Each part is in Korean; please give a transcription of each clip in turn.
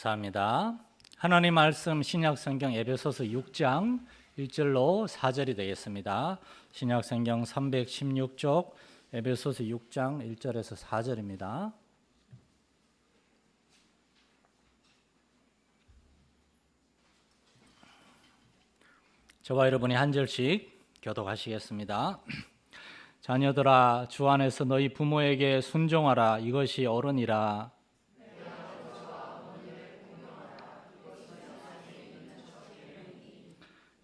감사합니다. 하나님 말씀 신약성경 에베소서 6장 1절로 4절이 되겠습니다. 신약성경 316쪽 에베소서 6장 1절에서 4절입니다. 저와 여러분이 한 절씩 교독하시겠습니다. 자녀들아, 주 안에서 너희 부모에게 순종하라. 이것이 옳으니라.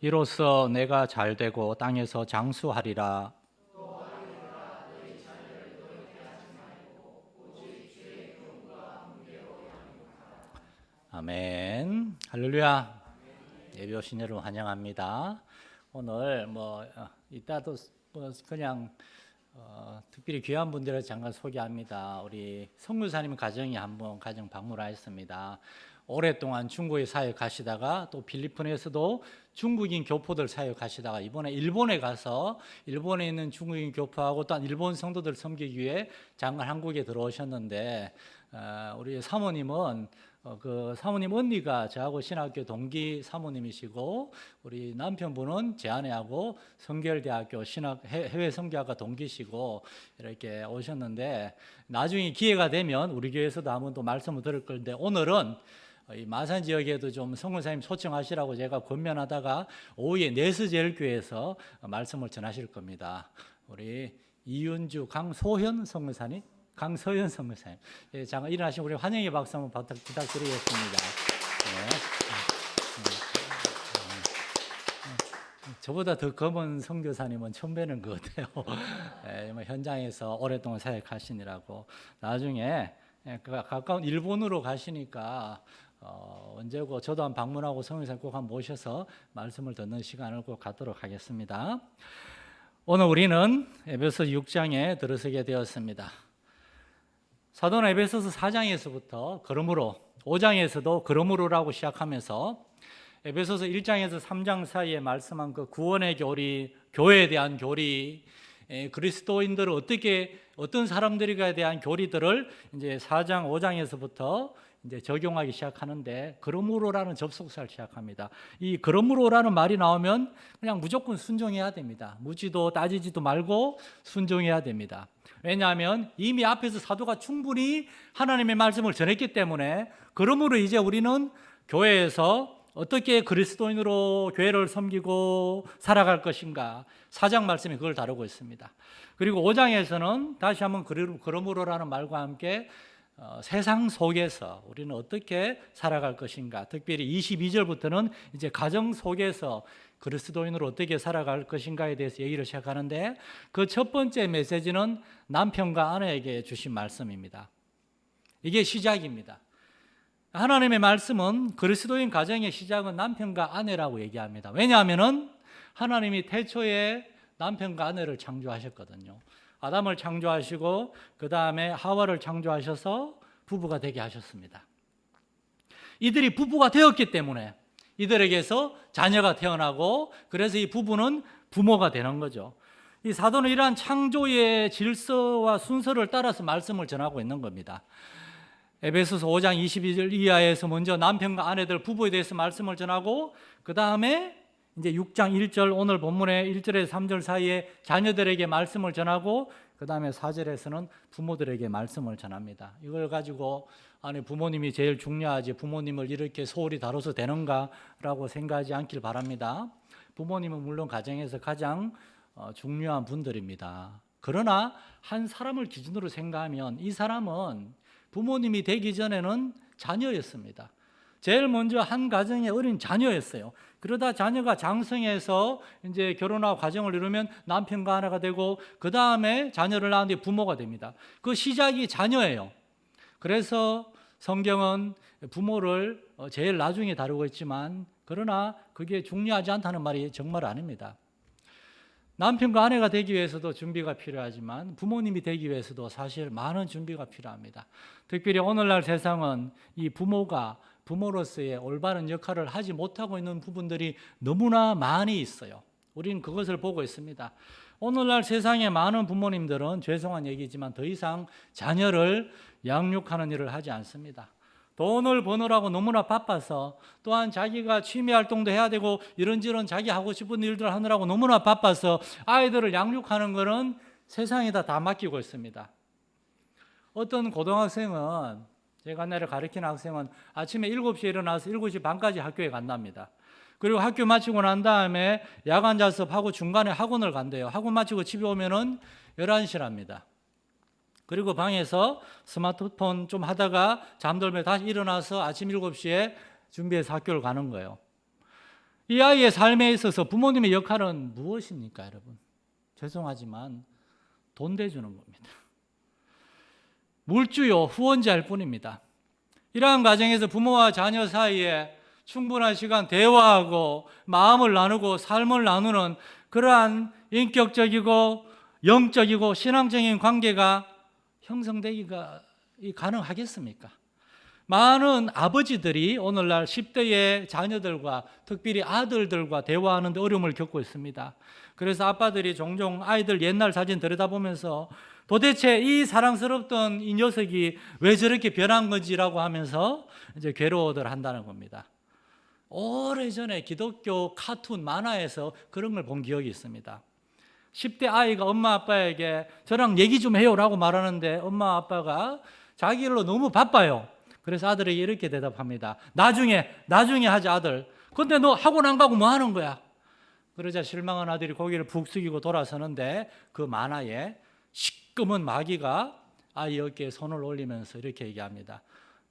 이로써 내가 잘되고 땅에서 장수하리라. 아멘. 할렐루야. 예배 오신 여러분 환영합니다. 오늘 이따도 그냥 특별히 귀한 분들을 잠깐 소개합니다. 우리 성교사님 가정이 한번 가정 방문하였습니다. 오랫동안 중국에 사역하시다가 또 필리핀에서도 중국인 교포들 사역하시다가 이번에 일본에 가서 일본에 있는 중국인 교포하고 또 일본 성도들 섬기기 위해 잠깐 한국에 들어오셨는데 우리 사모님은 그 사모님 언니가 저하고 신학교 동기 사모님이시고 우리 남편분은 제 아내하고 성결대학교 해외 선교학과 동기시고 이렇게 오셨는데 나중에 기회가 되면 우리 교회에서도 한번 또 말씀을 들을 건데 오늘은 이 마산 지역에도 좀 성교사님 초청하시라고 제가 권면하다가 오후에 내스제일교회에서 말씀을 전하실 겁니다. 우리 이윤주 강소현 성교사님, 강서현 성교사님, 잠깐 일어나시면 우리 환영의 박수 한번 부탁드리겠습니다. 저보다 더 검은 선교사님은 처음 뵈는 것 같아요. 현장에서 오랫동안 사역하시느라고 나중에 가까운 일본으로 가시니까 언제고 저도 한번 방문하고 성교사님 꼭 한번 모셔서 말씀을 듣는 시간을 꼭 갖도록 하겠습니다. 오늘 우리는 에베소 6장에 들어서게 되었습니다. 사도는 에베소서 4장에서부터 그러므로 5장에서도 그러므로라고 시작하면서 에베소서 1장에서 3장 사이에 말씀한 그 구원의 교리, 교회에 대한 교리, 그리스도인들을 어떤 사람들에 대한 교리들을 이제 4장, 5장에서부터 이제 적용하기 시작하는데 그러므로라는 접속사를 시작합니다. 이 그러므로라는 말이 나오면 그냥 무조건 순종해야 됩니다. 묻지도 따지지도 말고 순종해야 됩니다. 왜냐하면 이미 앞에서 사도가 충분히 하나님의 말씀을 전했기 때문에 그러므로 이제 우리는 교회에서 어떻게 그리스도인으로 교회를 섬기고 살아갈 것인가 4장 말씀이 그걸 다루고 있습니다. 그리고 5장에서는 다시 한번 그러므로라는 말과 함께 세상 속에서 우리는 어떻게 살아갈 것인가, 특별히 22절부터는 이제 가정 속에서 그리스도인으로 어떻게 살아갈 것인가에 대해서 얘기를 시작하는데 그 첫 번째 메시지는 남편과 아내에게 주신 말씀입니다. 이게 시작입니다. 하나님의 말씀은 그리스도인 가정의 시작은 남편과 아내라고 얘기합니다. 왜냐하면 하나님이 태초에 남편과 아내를 창조하셨거든요. 아담을 창조하시고 그 다음에 하와를 창조하셔서 부부가 되게 하셨습니다. 이들이 부부가 되었기 때문에 이들에게서 자녀가 태어나고 그래서 이 부부는 부모가 되는 거죠. 이 사도는 이러한 창조의 질서와 순서를 따라서 말씀을 전하고 있는 겁니다. 에베소서 5장 22절 이하에서 먼저 남편과 아내들 부부에 대해서 말씀을 전하고 그 다음에 이제 6장 1절 오늘 본문의 1절에서 3절 사이에 자녀들에게 말씀을 전하고 그 다음에 4절에서는 부모들에게 말씀을 전합니다. 이걸 가지고 아니 부모님이 제일 중요하지 부모님을 이렇게 소홀히 다뤄서 되는가라고 생각하지 않길 바랍니다. 부모님은 물론 가정에서 가장 중요한 분들입니다. 그러나 한 사람을 기준으로 생각하면 이 사람은 부모님이 되기 전에는 자녀였습니다. 제일 먼저 한 가정의 어린 자녀였어요. 그러다 자녀가 장성해서 이제 결혼하고 가정을 이루면 남편과 아내가 되고 그 다음에 자녀를 낳았는데 부모가 됩니다. 그 시작이 자녀예요. 그래서 성경은 부모를 제일 나중에 다루고 있지만 그러나 그게 중요하지 않다는 말이 정말 아닙니다. 남편과 아내가 되기 위해서도 준비가 필요하지만 부모님이 되기 위해서도 사실 많은 준비가 필요합니다. 특별히 오늘날 세상은 이 부모로서의 올바른 역할을 하지 못하고 있는 부분들이 너무나 많이 있어요. 우리는 그것을 보고 있습니다. 오늘날 세상의 많은 부모님들은 죄송한 얘기지만 더 이상 자녀를 양육하는 일을 하지 않습니다. 돈을 버느라고 너무나 바빠서, 또한 자기가 취미 활동도 해야 되고 이런저런 자기 하고 싶은 일들 하느라고 너무나 바빠서 아이들을 양육하는 것은 세상에다 다 맡기고 있습니다. 어떤 고등학생은, 제가 내를 가르치는 학생은 아침에 7시에 일어나서 7시 반까지 학교에 간답니다. 그리고 학교 마치고 난 다음에 야간 자습하고 중간에 학원을 간대요. 학원 마치고 집에 오면은 11시랍니다. 그리고 방에서 스마트폰 좀 하다가 잠들면 다시 일어나서 아침 7시에 준비해서 학교를 가는 거예요. 이 아이의 삶에 있어서 부모님의 역할은 무엇입니까, 여러분? 죄송하지만 돈 대주는 겁니다. 물주요, 후원자일 뿐입니다. 이러한 과정에서 부모와 자녀 사이에 충분한 시간 대화하고 마음을 나누고 삶을 나누는 그러한 인격적이고 영적이고 신앙적인 관계가 형성되기가 가능하겠습니까? 많은 아버지들이 오늘날 10대의 자녀들과 특별히 아들들과 대화하는 데 어려움을 겪고 있습니다. 그래서 아빠들이 종종 아이들 옛날 사진 들여다보면서 도대체 이 사랑스럽던 이 녀석이 왜 저렇게 변한 건지라고 하면서 이제 괴로워들 한다는 겁니다. 오래전에 기독교 카툰 만화에서 그런 걸 본 기억이 있습니다. 10대 아이가 엄마 아빠에게 저랑 얘기 좀 해요라고 말하는데 엄마 아빠가 자기 일로 너무 바빠요. 그래서 아들에게 이렇게 대답합니다. 나중에 하자 아들. 근데 너 학원 안 가고 뭐 하는 거야? 그러자 실망한 아들이 고개를 푹 숙이고 돌아서는데 그 만화에 시꺼먼 마귀가 아이 어깨에 손을 올리면서 이렇게 얘기합니다.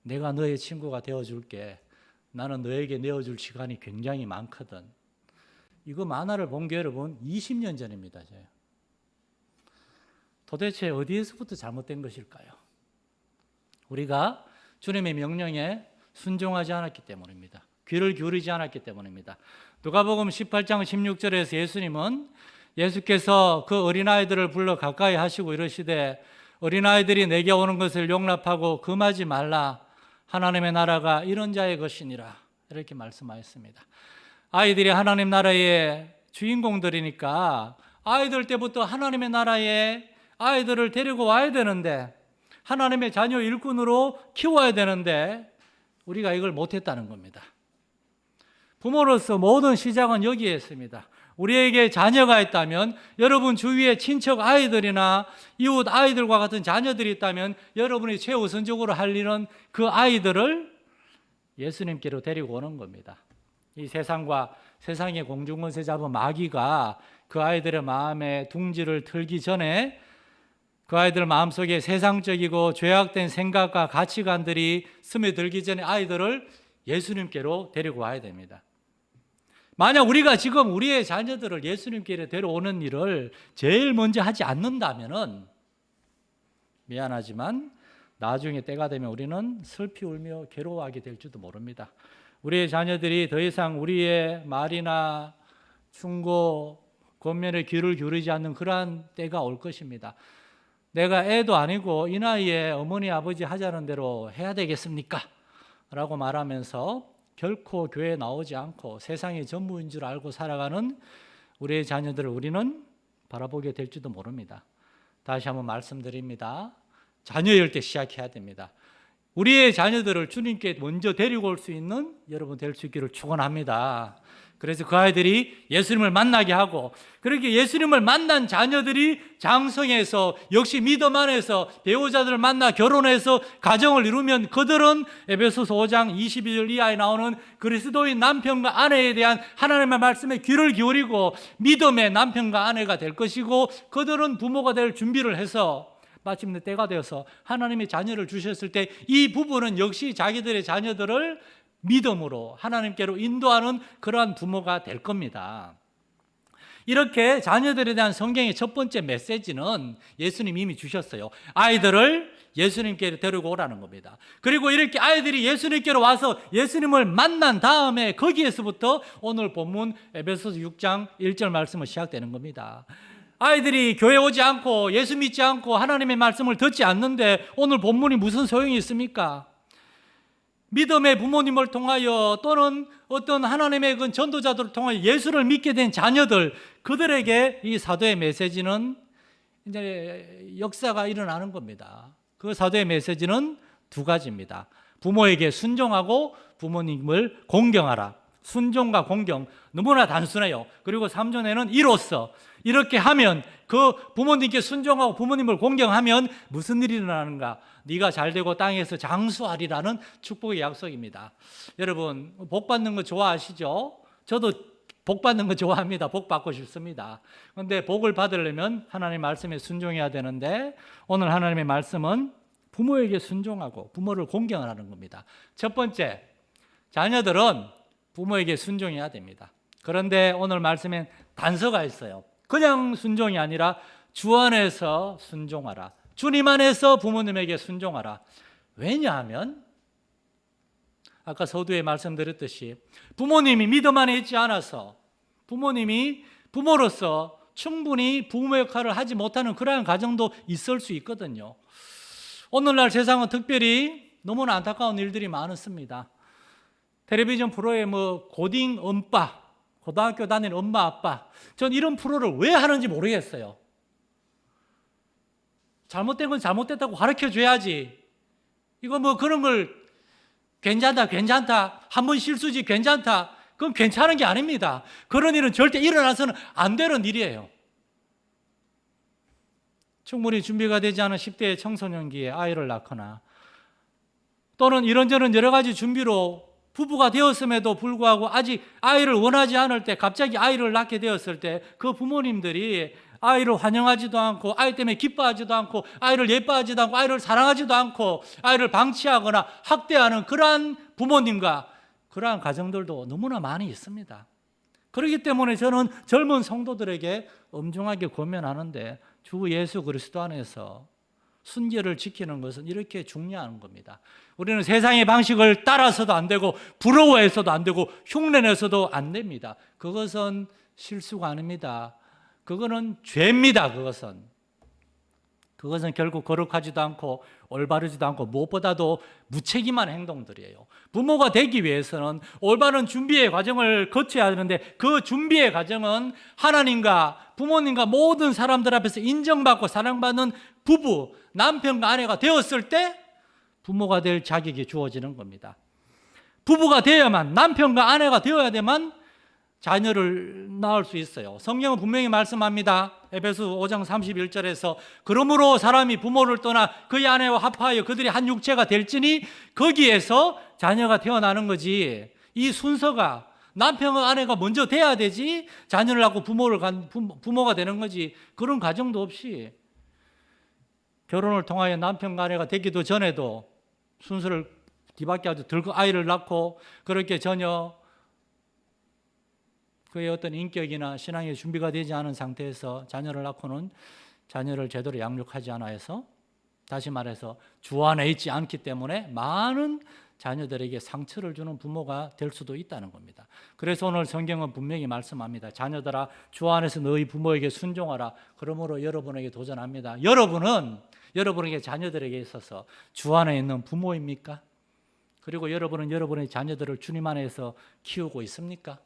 내가 너의 친구가 되어줄게. 나는 너에게 내어줄 시간이 굉장히 많거든. 이거 만화를 본 게 여러분 20년 전입니다. 도대체 어디에서부터 잘못된 것일까요? 우리가 주님의 명령에 순종하지 않았기 때문입니다. 귀를 기울이지 않았기 때문입니다. 누가복음 18장 16절에서 예수님은 예수께서 그 어린아이들을 불러 가까이 하시고 이러시되 어린아이들이 내게 오는 것을 용납하고 금하지 말라. 하나님의 나라가 이런 자의 것이니라. 이렇게 말씀하셨습니다. 아이들이 하나님 나라의 주인공들이니까 아이들 때부터 하나님의 나라에 아이들을 데리고 와야 되는데 하나님의 자녀 일꾼으로 키워야 되는데 우리가 이걸 못했다는 겁니다. 부모로서 모든 시작은 여기에 있습니다. 우리에게 자녀가 있다면 여러분 주위에 친척 아이들이나 이웃 아이들과 같은 자녀들이 있다면 여러분이 최우선적으로 할 일은 그 아이들을 예수님께로 데리고 오는 겁니다. 이 세상과 세상의 공중권세 잡은 마귀가 그 아이들의 마음에 둥지를 틀기 전에 그 아이들 마음속에 세상적이고 죄악된 생각과 가치관들이 스며들기 전에 아이들을 예수님께로 데리고 와야 됩니다. 만약 우리가 지금 우리의 자녀들을 예수님께로 데려오는 일을 제일 먼저 하지 않는다면 미안하지만 나중에 때가 되면 우리는 슬피 울며 괴로워하게 될지도 모릅니다. 우리의 자녀들이 더 이상 우리의 말이나 충고, 권면에 귀를 기울이지 않는 그러한 때가 올 것입니다. 내가 애도 아니고 이 나이에 어머니 아버지 하자는 대로 해야 되겠습니까? 라고 말하면서 결코 교회에 나오지 않고 세상의 전부인 줄 알고 살아가는 우리의 자녀들을 우리는 바라보게 될지도 모릅니다. 다시 한번 말씀드립니다. 자녀일 때 시작해야 됩니다. 우리의 자녀들을 주님께 먼저 데리고 올 수 있는 여러분 될 수 있기를 축원합니다. 그래서 그 아이들이 예수님을 만나게 하고 그렇게 예수님을 만난 자녀들이 장성해서 역시 믿음 안에서 배우자들을 만나 결혼해서 가정을 이루면 그들은 에베소서 5장 22절 이하에 나오는 그리스도인 남편과 아내에 대한 하나님의 말씀에 귀를 기울이고 믿음의 남편과 아내가 될 것이고 그들은 부모가 될 준비를 해서 마침내 때가 되어서 하나님의 자녀를 주셨을 때 이 부부는 역시 자기들의 자녀들을 믿음으로 하나님께로 인도하는 그러한 부모가 될 겁니다. 이렇게 자녀들에 대한 성경의 첫 번째 메시지는 예수님 이미 주셨어요. 아이들을 예수님께로 데리고 오라는 겁니다. 그리고 이렇게 아이들이 예수님께로 와서 예수님을 만난 다음에 거기에서부터 오늘 본문 에베소서 6장 1절 말씀은 시작되는 겁니다. 아이들이 교회 오지 않고 예수 믿지 않고 하나님의 말씀을 듣지 않는데 오늘 본문이 무슨 소용이 있습니까? 믿음의 부모님을 통하여 또는 어떤 하나님의 그 전도자들을 통하여 예수를 믿게 된 자녀들 그들에게 이 사도의 메시지는 이제 역사가 일어나는 겁니다. 그 사도의 메시지는 두 가지입니다. 부모에게 순종하고 부모님을 공경하라. 순종과 공경 너무나 단순해요. 그리고 3절에는 이로써 이렇게 하면 그 부모님께 순종하고 부모님을 공경하면 무슨 일이 일어나는가? 네가 잘되고 땅에서 장수하리라는 축복의 약속입니다. 여러분 복 받는 거 좋아하시죠? 저도 복 받는 거 좋아합니다. 복 받고 싶습니다. 그런데 복을 받으려면 하나님의 말씀에 순종해야 되는데 오늘 하나님의 말씀은 부모에게 순종하고 부모를 공경하라는 겁니다. 첫 번째, 자녀들은 부모에게 순종해야 됩니다. 그런데 오늘 말씀엔 단서가 있어요. 그냥 순종이 아니라 주 안에서 순종하라. 주님 안에서 부모님에게 순종하라. 왜냐하면 아까 서두에 말씀드렸듯이 부모님이 믿음 안에 있지 않아서 부모님이 부모로서 충분히 부모 역할을 하지 못하는 그러한 가정도 있을 수 있거든요. 오늘날 세상은 특별히 너무나 안타까운 일들이 많습니다. 텔레비전 프로에 고딩 엄빠, 고등학교 다니는 엄마 아빠, 전 이런 프로를 왜 하는지 모르겠어요. 잘못된 건 잘못됐다고 가르쳐 줘야지. 이거 그런 걸 괜찮다. 한 번 실수지 괜찮다. 그건 괜찮은 게 아닙니다. 그런 일은 절대 일어나서는 안 되는 일이에요. 충분히 준비가 되지 않은 10대 청소년기에 아이를 낳거나 또는 이런저런 여러 가지 준비로 부부가 되었음에도 불구하고 아직 아이를 원하지 않을 때 갑자기 아이를 낳게 되었을 때 그 부모님들이 아이를 환영하지도 않고 아이 때문에 기뻐하지도 않고 아이를 예뻐하지도 않고 아이를 사랑하지도 않고 아이를 방치하거나 학대하는 그러한 부모님과 그러한 가정들도 너무나 많이 있습니다. 그렇기 때문에 저는 젊은 성도들에게 엄중하게 권면하는데 주 예수 그리스도 안에서 순결을 지키는 것은 이렇게 중요한 겁니다. 우리는 세상의 방식을 따라서도 안 되고 부러워해서도 안 되고 흉내내서도 안 됩니다. 그것은 실수가 아닙니다. 그거는 죄입니다. 그것은 결국 거룩하지도 않고 올바르지도 않고 무엇보다도 무책임한 행동들이에요. 부모가 되기 위해서는 올바른 준비의 과정을 거쳐야 하는데 그 준비의 과정은 하나님과 부모님과 모든 사람들 앞에서 인정받고 사랑받는 부부, 남편과 아내가 되었을 때 부모가 될 자격이 주어지는 겁니다. 부부가 되어야만, 남편과 아내가 되어야만 자녀를 낳을 수 있어요. 성경은 분명히 말씀합니다. 에베소 5장 31절에서 그러므로 사람이 부모를 떠나 그의 아내와 합하여 그들이 한 육체가 될지니 거기에서 자녀가 태어나는 거지. 이 순서가 남편과 아내가 먼저 돼야 되지 자녀를 낳고 부모가 되는 거지. 그런 가정도 없이 결혼을 통하여 남편과 아내가 되기도 전에도 순서를 뒤바뀌어 가지고 들고 아이를 낳고 그렇게 전혀 그의 어떤 인격이나 신앙의 준비가 되지 않은 상태에서 자녀를 낳고는 자녀를 제대로 양육하지 않아 해서 다시 말해서 주 안에 있지 않기 때문에 많은 자녀들에게 상처를 주는 부모가 될 수도 있다는 겁니다. 그래서 오늘 성경은 분명히 말씀합니다. 자녀들아 주 안에서 너희 부모에게 순종하라. 그러므로 여러분에게 도전합니다. 여러분에게 자녀들에게 있어서 주 안에 있는 부모입니까? 그리고 여러분은 여러분의 자녀들을 주님 안에서 키우고 있습니까?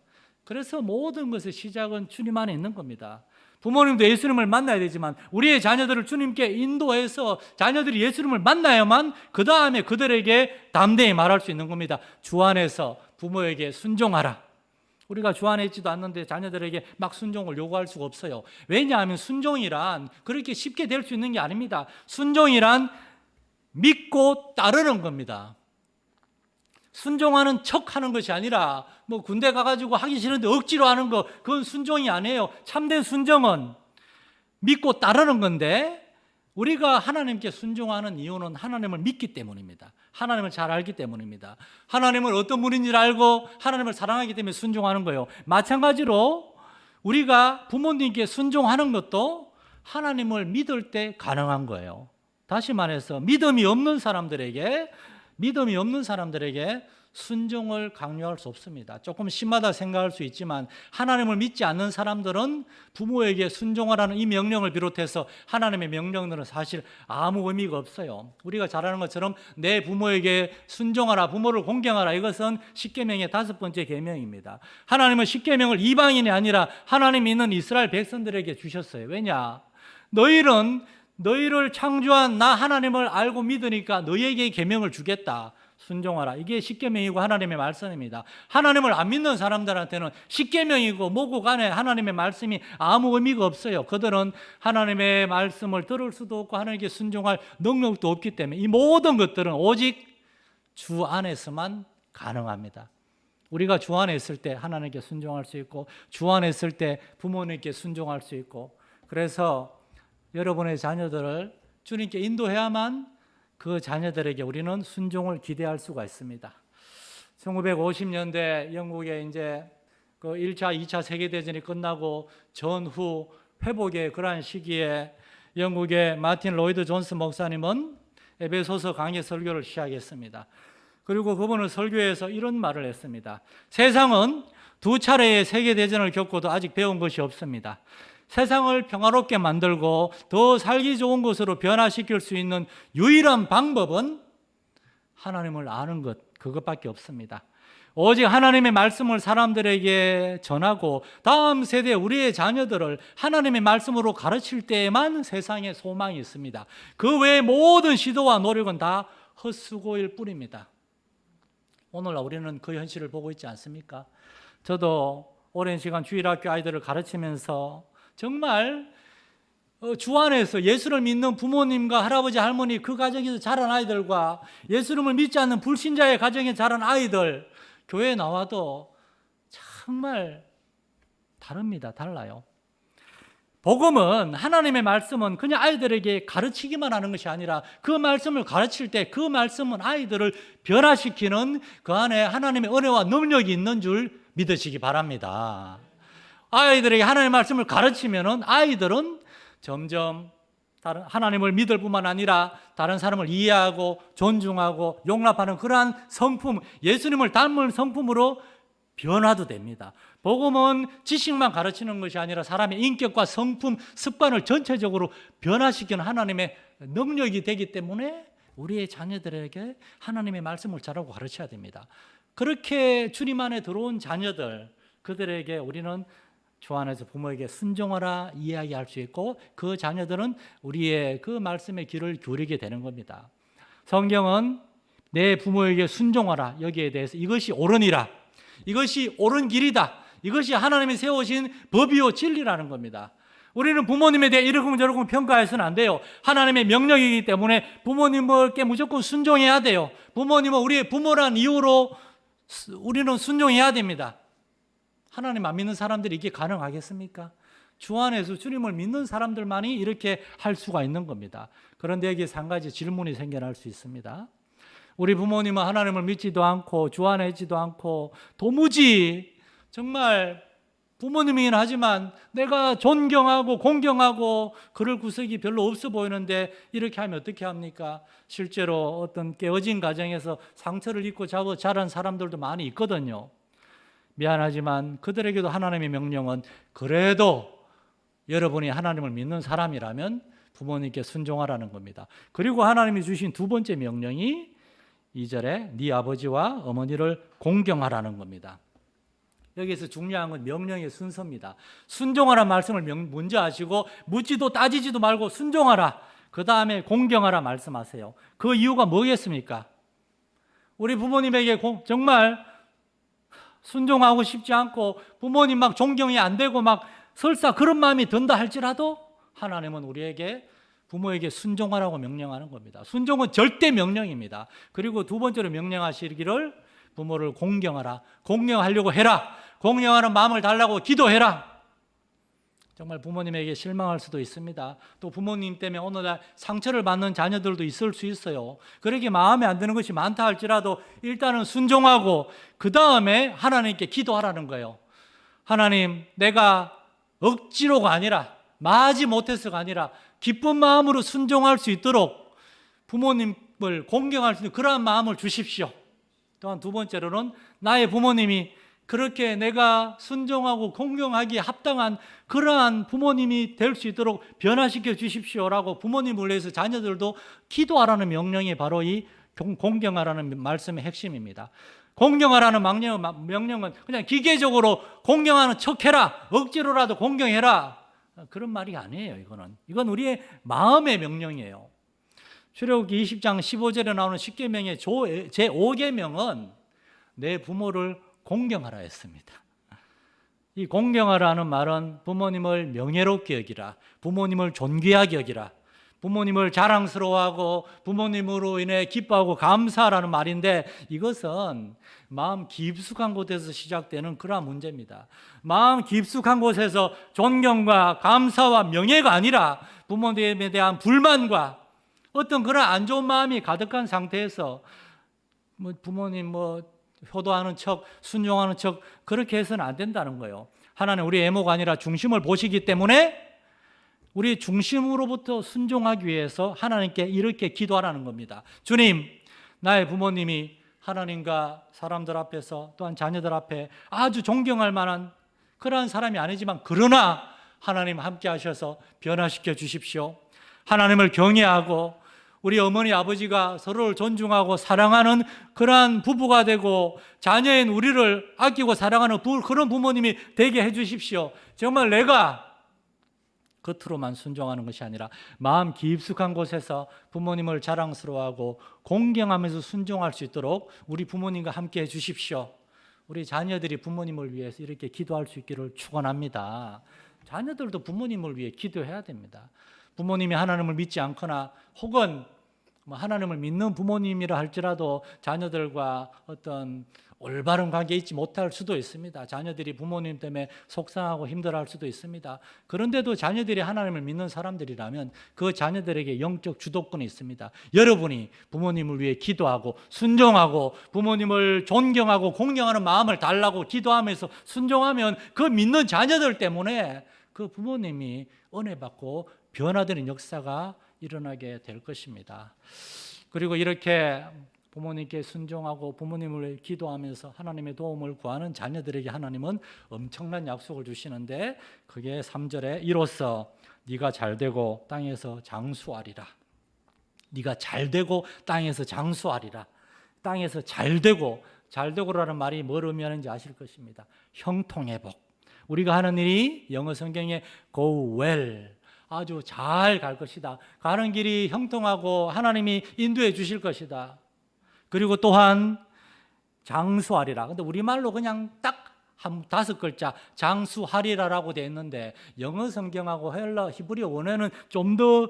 그래서 모든 것의 시작은 주님 안에 있는 겁니다. 부모님도 예수님을 만나야 되지만 우리의 자녀들을 주님께 인도해서 자녀들이 예수님을 만나야만 그 다음에 그들에게 담대히 말할 수 있는 겁니다. 주 안에서 부모에게 순종하라. 우리가 주 안에 있지도 않는데 자녀들에게 막 순종을 요구할 수가 없어요. 왜냐하면 순종이란 그렇게 쉽게 될 수 있는 게 아닙니다. 순종이란 믿고 따르는 겁니다. 순종하는 척하는 것이 아니라 군대 가가지고 하기 싫은데 억지로 하는 거 그건 순종이 아니에요. 참된 순종은 믿고 따르는 건데 우리가 하나님께 순종하는 이유는 하나님을 믿기 때문입니다. 하나님을 잘 알기 때문입니다. 하나님은 어떤 분인지를 알고 하나님을 사랑하기 때문에 순종하는 거예요. 마찬가지로 우리가 부모님께 순종하는 것도 하나님을 믿을 때 가능한 거예요. 다시 말해서 믿음이 없는 사람들에게 순종을 강요할 수 없습니다. 조금 심하다 생각할 수 있지만 하나님을 믿지 않는 사람들은 부모에게 순종하라는 이 명령을 비롯해서 하나님의 명령들은 사실 아무 의미가 없어요. 우리가 잘 아는 것처럼 내 부모에게 순종하라, 부모를 공경하라, 이것은 십계명의 5번째 계명입니다. 하나님은 십계명을 이방인이 아니라 하나님이 있는 이스라엘 백성들에게 주셨어요. 왜냐? 너희를 창조한 나 하나님을 알고 믿으니까 너희에게 계명을 주겠다. 순종하라. 이게 십계명이고 하나님의 말씀입니다. 하나님을 안 믿는 사람들한테는 십계명이고 뭐고 간에 하나님의 말씀이 아무 의미가 없어요. 그들은 하나님의 말씀을 들을 수도 없고 하나님께 순종할 능력도 없기 때문에 이 모든 것들은 오직 주 안에서만 가능합니다. 우리가 주 안에 있을 때 하나님께 순종할 수 있고 주 안에 있을 때 부모님께 순종할 수 있고, 그래서 여러분의 자녀들을 주님께 인도해야만 그 자녀들에게 우리는 순종을 기대할 수가 있습니다. 1950년대 영국에 이제 그 1차, 2차 세계대전이 끝나고 전후 회복의 그러한 시기에 영국의 마틴 로이드 존스 목사님은 에베소서 강해 설교를 시작했습니다. 그리고 그분은 설교에서 이런 말을 했습니다. 세상은 두 차례의 세계대전을 겪고도 아직 배운 것이 없습니다. 세상을 평화롭게 만들고 더 살기 좋은 곳으로 변화시킬 수 있는 유일한 방법은 하나님을 아는 것, 그것밖에 없습니다. 오직 하나님의 말씀을 사람들에게 전하고 다음 세대 우리의 자녀들을 하나님의 말씀으로 가르칠 때에만 세상에 소망이 있습니다. 그 외의 모든 시도와 노력은 다 헛수고일 뿐입니다. 오늘 우리는 그 현실을 보고 있지 않습니까? 저도 오랜 시간 주일학교 아이들을 가르치면서 정말 주 안에서 예수를 믿는 부모님과 할아버지 할머니 그 가정에서 자란 아이들과 예수님을 믿지 않는 불신자의 가정에 자란 아이들, 교회에 나와도 정말 다릅니다. 달라요. 복음은, 하나님의 말씀은 그냥 아이들에게 가르치기만 하는 것이 아니라 그 말씀을 가르칠 때 그 말씀은 아이들을 변화시키는 그 안에 하나님의 은혜와 능력이 있는 줄 믿으시기 바랍니다. 아이들에게 하나님의 말씀을 가르치면은 아이들은 점점 하나님을 믿을 뿐만 아니라 다른 사람을 이해하고 존중하고 용납하는 그러한 성품, 예수님을 닮은 성품으로 변화도 됩니다. 복음은 지식만 가르치는 것이 아니라 사람의 인격과 성품, 습관을 전체적으로 변화시키는 하나님의 능력이 되기 때문에 우리의 자녀들에게 하나님의 말씀을 잘하고 가르쳐야 됩니다. 그렇게 주님 안에 들어온 자녀들, 그들에게 우리는 주 안에서 부모에게 순종하라 이야기할 수 있고 그 자녀들은 우리의 그 말씀의 길을 기울이게 되는 겁니다. 성경은 내 부모에게 순종하라, 여기에 대해서 이것이 옳으니라, 이것이 옳은 길이다, 이것이 하나님이 세우신 법이요 진리라는 겁니다. 우리는 부모님에 대해 이러고 저러고 평가해서는 안 돼요. 하나님의 명령이기 때문에 부모님께 무조건 순종해야 돼요. 부모님은 우리의 부모란 이유로 우리는 순종해야 됩니다. 하나님 안 믿는 사람들이 이게 가능하겠습니까? 주 안에서 주님을 믿는 사람들만이 이렇게 할 수가 있는 겁니다. 그런데 여기서 한 가지 질문이 생겨날 수 있습니다. 우리 부모님은 하나님을 믿지도 않고 주 안에 있지도 않고 도무지 정말 부모님이긴 하지만 내가 존경하고 공경하고 그럴 구석이 별로 없어 보이는데 이렇게 하면 어떻게 합니까? 실제로 어떤 깨어진 가정에서 상처를 입고 자란 사람들도 많이 있거든요. 미안하지만 그들에게도 하나님의 명령은 그래도 여러분이 하나님을 믿는 사람이라면 부모님께 순종하라는 겁니다. 그리고 하나님이 주신 두 번째 명령이 2절에 네 아버지와 어머니를 공경하라는 겁니다. 여기서 중요한 건 명령의 순서입니다. 순종하라는 말씀을 먼저 하시고 묻지도 따지지도 말고 순종하라, 그 다음에 공경하라 말씀하세요. 그 이유가 뭐겠습니까? 우리 부모님에게 정말 순종하고 싶지 않고 부모님 막 존경이 안 되고 막 설사 그런 마음이 든다 할지라도 하나님은 우리에게 부모에게 순종하라고 명령하는 겁니다. 순종은 절대 명령입니다. 그리고 두 번째로 명령하시기를 부모를 공경하라. 공경하려고 해라. 공경하는 마음을 달라고 기도해라. 정말 부모님에게 실망할 수도 있습니다. 또 부모님 때문에 오늘날 상처를 받는 자녀들도 있을 수 있어요. 그렇게 마음에 안 드는 것이 많다 할지라도 일단은 순종하고 그 다음에 하나님께 기도하라는 거예요. 하나님, 내가 억지로가 아니라 마지 못해서가 아니라 기쁜 마음으로 순종할 수 있도록 부모님을 공경할 수 있는 그러한 마음을 주십시오. 또한 두 번째로는 나의 부모님이 그렇게 내가 순종하고 공경하기에 합당한 그러한 부모님이 될 수 있도록 변화시켜 주십시오라고 부모님을 위해서 자녀들도 기도하라는 명령이 바로 이 공경하라는 말씀의 핵심입니다. 공경하라는 명령은 그냥 기계적으로 공경하는 척해라, 억지로라도 공경해라, 그런 말이 아니에요. 이건 우리의 마음의 명령이에요. 출애굽기 20장 15절에 나오는 십계명의 제5계명은 내 부모를 공경하라 했습니다. 이 공경하라는 말은 부모님을 명예롭게 여기라, 부모님을 존귀하게 여기라, 부모님을 자랑스러워하고 부모님으로 인해 기뻐하고 감사하라는 말인데, 이것은 마음 깊숙한 곳에서 시작되는 그러한 문제입니다. 마음 깊숙한 곳에서 존경과 감사와 명예가 아니라 부모님에 대한 불만과 어떤 그런 안 좋은 마음이 가득한 상태에서 부모님 효도하는 척, 순종하는 척 그렇게 해서는 안 된다는 거예요. 하나님 우리 애모가 아니라 중심을 보시기 때문에 우리 중심으로부터 순종하기 위해서 하나님께 이렇게 기도하라는 겁니다. 주님, 나의 부모님이 하나님과 사람들 앞에서 또한 자녀들 앞에 아주 존경할 만한 그러한 사람이 아니지만, 그러나 하나님 함께 하셔서 변화시켜 주십시오. 하나님을 경외하고 우리 어머니 아버지가 서로를 존중하고 사랑하는 그러한 부부가 되고 자녀인 우리를 아끼고 사랑하는 그런 부모님이 되게 해 주십시오. 정말 내가 겉으로만 순종하는 것이 아니라 마음 깊숙한 곳에서 부모님을 자랑스러워하고 공경하면서 순종할 수 있도록 우리 부모님과 함께 해 주십시오. 우리 자녀들이 부모님을 위해서 이렇게 기도할 수 있기를 축원합니다. 자녀들도 부모님을 위해 기도해야 됩니다. 부모님이 하나님을 믿지 않거나 혹은 하나님을 믿는 부모님이라 할지라도 자녀들과 어떤 올바른 관계에 있지 못할 수도 있습니다. 자녀들이 부모님 때문에 속상하고 힘들어할 수도 있습니다. 그런데도 자녀들이 하나님을 믿는 사람들이라면 그 자녀들에게 영적 주도권이 있습니다. 여러분이 부모님을 위해 기도하고 순종하고 부모님을 존경하고 공경하는 마음을 달라고 기도하면서 순종하면 그 믿는 자녀들 때문에 그 부모님이 은혜 받고 변화되는 역사가 일어나게 될 것입니다. 그리고 이렇게 부모님께 순종하고 부모님을 위해 기도하면서 하나님의 도움을 구하는 자녀들에게 하나님은 엄청난 약속을 주시는데, 그게 3절에 이로써 네가 잘되고 땅에서 장수하리라. 네가 잘되고 땅에서 장수하리라. 땅에서 잘되고라는 말이 뭘 의미하는지 아실 것입니다. 형통회복. 우리가 하는 일이 영어 성경에 go well, 아주 잘 갈 것이다. 가는 길이 형통하고 하나님이 인도해 주실 것이다. 그리고 또한 장수하리라. 근데 우리말로 그냥 딱 한 5글자 장수하리라라고 되어 있는데, 영어 성경하고 헬라 히브리어 원어는 좀 더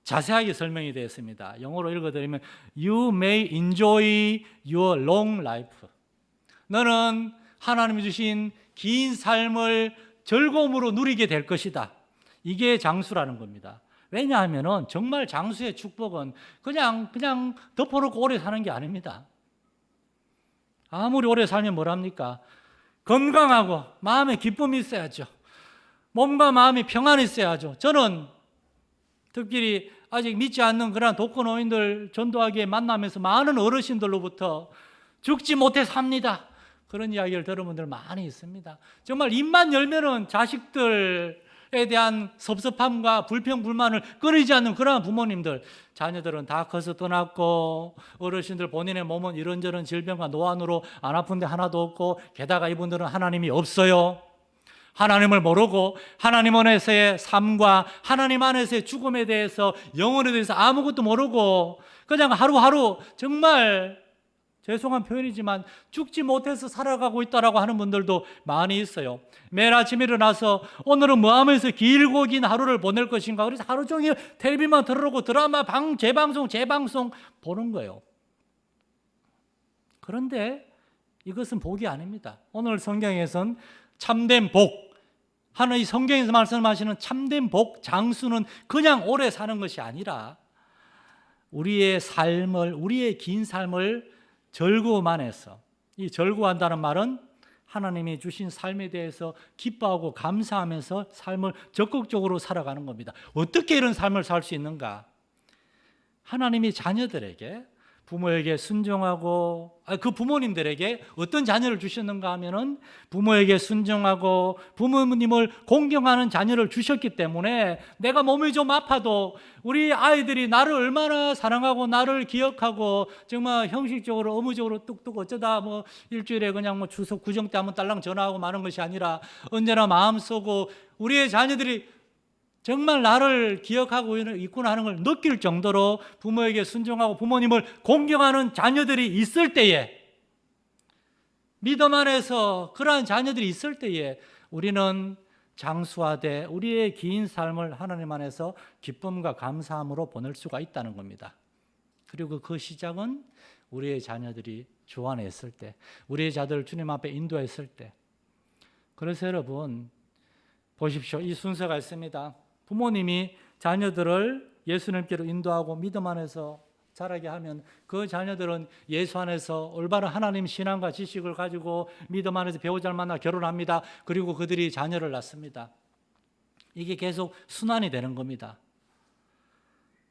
자세하게 설명이 되어 있습니다. 영어로 읽어드리면 You may enjoy your long life. 너는 하나님이 주신 긴 삶을 즐거움으로 누리게 될 것이다. 이게 장수라는 겁니다. 왜냐하면 정말 장수의 축복은 그냥 덮어놓고 오래 사는 게 아닙니다. 아무리 오래 살면 뭐랍니까? 건강하고 마음에 기쁨이 있어야죠. 몸과 마음이 평안이 있어야죠. 저는 특별히 아직 믿지 않는 그런 독거노인들 전도하기에 만나면서 많은 어르신들로부터 죽지 못해 삽니다, 그런 이야기를 들은 분들 많이 있습니다. 정말 입만 열면은 자식들에 대한 섭섭함과 불평, 불만을 끊이지 않는 그러한 부모님들, 자녀들은 다 커서 떠났고 어르신들 본인의 몸은 이런저런 질병과 노안으로 안 아픈데 하나도 없고, 게다가 이분들은 하나님이 없어요. 하나님을 모르고 하나님 안에서의 삶과 하나님 안에서의 죽음에 대해서, 영혼에 대해서 아무것도 모르고 그냥 하루하루 정말 죄송한 표현이지만 죽지 못해서 살아가고 있다라고 하는 분들도 많이 있어요. 매일 아침 일어나서 오늘은 뭐 하면서 길고 긴 하루를 보낼 것인가, 그래서 하루 종일 텔레비만 틀어놓고 드라마 재방송 보는 거예요. 그런데 이것은 복이 아닙니다. 오늘 성경에선 참된 복, 하나님 성경에서 말씀하시는 참된 복, 장수는 그냥 오래 사는 것이 아니라 우리의 긴 삶을 절구만 안에서, 이 절구한다는 말은 하나님이 주신 삶에 대해서 기뻐하고 감사하면서 삶을 적극적으로 살아가는 겁니다. 어떻게 이런 삶을 살 수 있는가? 하나님이 자녀들에게, 부모에게 순종하고, 그 부모님들에게 어떤 자녀를 주셨는가 하면은 부모에게 순종하고 부모님을 공경하는 자녀를 주셨기 때문에 내가 몸이 좀 아파도 우리 아이들이 나를 얼마나 사랑하고 나를 기억하고 정말 형식적으로 의무적으로 뚝뚝 어쩌다 일주일에 그냥 추석 구정 때 한번 딸랑 전화하고 마는 것이 아니라 언제나 마음 쓰고, 우리의 자녀들이 정말 나를 기억하고 있구나 하는 걸 느낄 정도로 부모에게 순종하고 부모님을 공경하는 자녀들이 있을 때에, 믿음 안에서 그러한 자녀들이 있을 때에 우리는 장수하되 우리의 긴 삶을 하나님 안에서 기쁨과 감사함으로 보낼 수가 있다는 겁니다. 그리고 그 시작은 우리의 자녀들이 주 안에 있을 때, 우리의 자들을 주님 앞에 인도했을 때. 그래서 여러분 보십시오. 이 순서가 있습니다. 부모님이 자녀들을 예수님께로 인도하고 믿음 안에서 자라게 하면 그 자녀들은 예수 안에서 올바른 하나님 신앙과 지식을 가지고 믿음 안에서 배우자를 만나 결혼합니다. 그리고 그들이 자녀를 낳습니다. 이게 계속 순환이 되는 겁니다.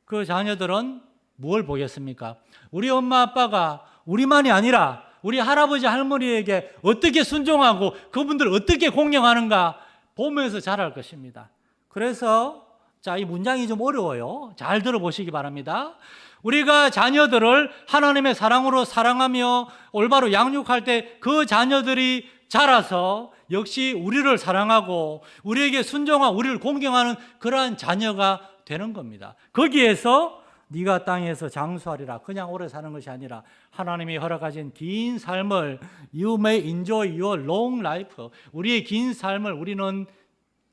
그 자녀들은 뭘 보겠습니까? 우리 엄마 아빠가 우리만이 아니라 우리 할아버지 할머니에게 어떻게 순종하고 그분들을 어떻게 공경하는가 보면서 자랄 것입니다. 그래서 이 문장이 좀 어려워요. 잘 들어보시기 바랍니다. 우리가 자녀들을 하나님의 사랑으로 사랑하며 올바로 양육할 때 그 자녀들이 자라서 역시 우리를 사랑하고 우리에게 순종하고 우리를 공경하는 그러한 자녀가 되는 겁니다. 거기에서 네가 땅에서 장수하리라, 그냥 오래 사는 것이 아니라 하나님이 허락하신 긴 삶을 You may enjoy your long life, 우리의 긴 삶을 우리는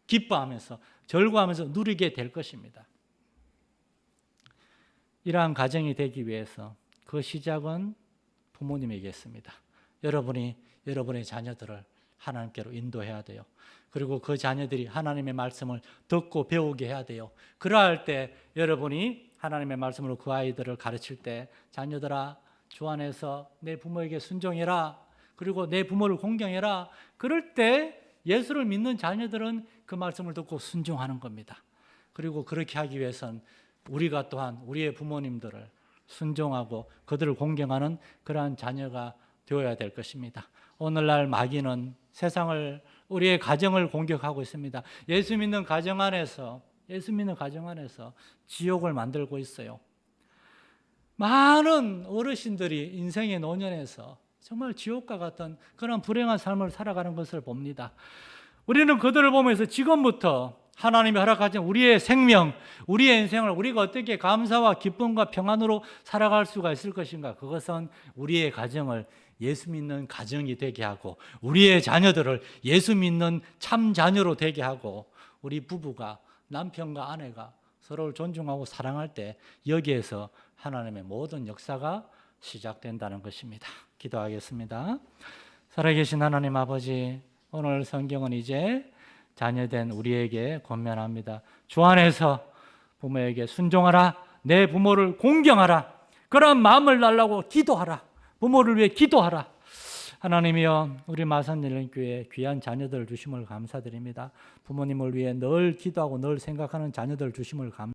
기뻐하면서 절구하면서 누리게 될 것입니다. 이러한 가정이 되기 위해서 그 시작은 부모님에게 있습니다. 여러분이 여러분의 자녀들을 하나님께로 인도해야 돼요. 그리고 그 자녀들이 하나님의 말씀을 듣고 배우게 해야 돼요. 그러할 때 여러분이 하나님의 말씀으로 그 아이들을 가르칠 때 자녀들아 주 안에서 내 부모에게 순종해라. 그리고 내 부모를 공경해라. 그럴 때 예수를 믿는 자녀들은 그 말씀을 듣고 순종하는 겁니다. 그리고 그렇게 하기 위해선 우리가 또한 우리의 부모님들을 순종하고 그들을 공경하는 그러한 자녀가 되어야 될 것입니다. 오늘날 마귀는 세상을, 우리의 가정을 공격하고 있습니다. 예수 믿는 가정 안에서 지옥을 만들고 있어요. 많은 어르신들이 인생의 노년에서 정말 지옥과 같은 그런 불행한 삶을 살아가는 것을 봅니다. 우리는 그들을 보면서 지금부터 하나님이 허락하신 우리의 생명, 우리의 인생을 우리가 어떻게 감사와 기쁨과 평안으로 살아갈 수가 있을 것인가? 그것은 우리의 가정을 예수 믿는 가정이 되게 하고 우리의 자녀들을 예수 믿는 참 자녀로 되게 하고 우리 부부가 남편과 아내가 서로를 존중하고 사랑할 때 여기에서 하나님의 모든 역사가 시작된다는 것입니다. 기도하겠습니다. 살아계신 하나님 아버지, 오늘 성경은 이제 자녀된 우리에게 권면합니다. 주 안에서 부모에게 순종하라. 내 부모를 공경하라. 그런 마음을 달라고 기도하라. 부모를 위해 기도하라. 하나님이여, 우리 마산일령교회 귀한 자녀들 주심을 감사드립니다. 부모님을 위해 늘 기도하고 늘 생각하는 자녀들 주심을 감사드립니다.